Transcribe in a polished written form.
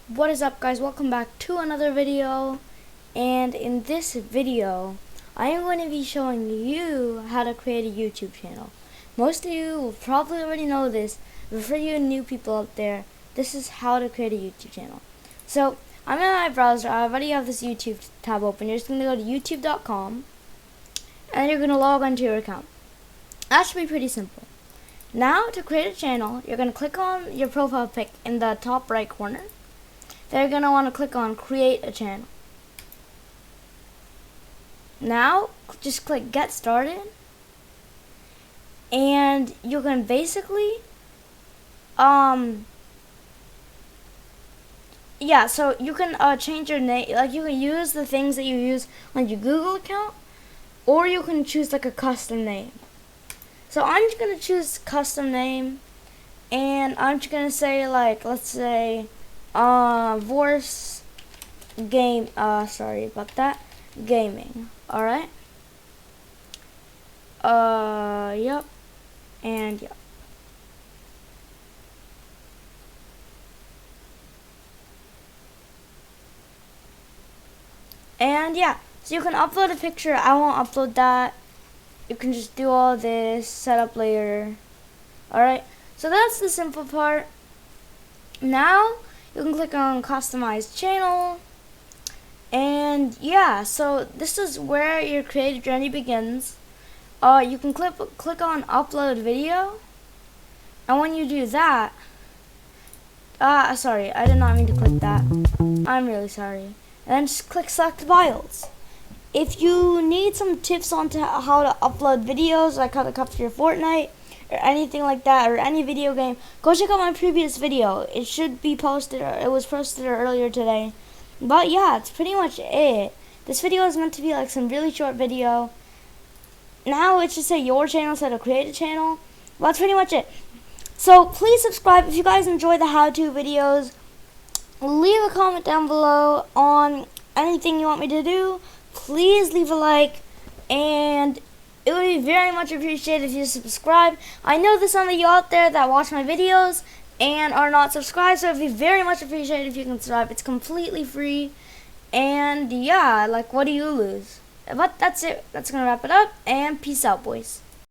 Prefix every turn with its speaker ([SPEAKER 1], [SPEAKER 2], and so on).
[SPEAKER 1] What is up, guys? Welcome back to another video, and in this video I am going to be showing you how to create a YouTube channel. Most of you will probably already know this, but for you new people out there, this is how to create a YouTube channel. So I'm in my browser. I already have this YouTube tab open. You're just going to go to youtube.com and you're going to log onto your account. That should be pretty simple. Now to create a channel, you're going to click on your profile pic in the top right corner. Then you're going to want to click on create a channel. Now just click get started, and you can basically so you can change your name. Like, you can use the things that you use on your Google account, or you can choose like a custom name. So I'm just going to choose custom name, and I'm just going to say, like, let's say Vorse game, sorry about that, gaming. Alright. Yep. And yep. And yeah, so you can upload a picture. I won't upload that. You can just do all this, set up later. Alright, so that's the simple part. Now you can click on customize channel, and yeah, so this is where your creative journey begins. You can click on upload video, and when you do that, sorry, I did not mean to click that. I'm really sorry. And then just click select files. If you need some tips on how to upload videos, like how to capture your Fortnite or anything like that, or any video game, go check out my previous video. It should be posted, or it was posted earlier today. But yeah, it's pretty much it. This video is meant to be like some really short video. Now it should say your channel instead of create a channel. Well, that's pretty much it. So please subscribe if you guys enjoy the how-to videos. Leave a comment down below on anything you want me to do. Please leave a like, and it would be very much appreciated if you subscribe. I know there's some of you out there that watch my videos and are not subscribed, so it would be very much appreciated if you can subscribe. It's completely free, and yeah, like, what do you lose? But that's it. That's gonna wrap it up, and peace out, boys.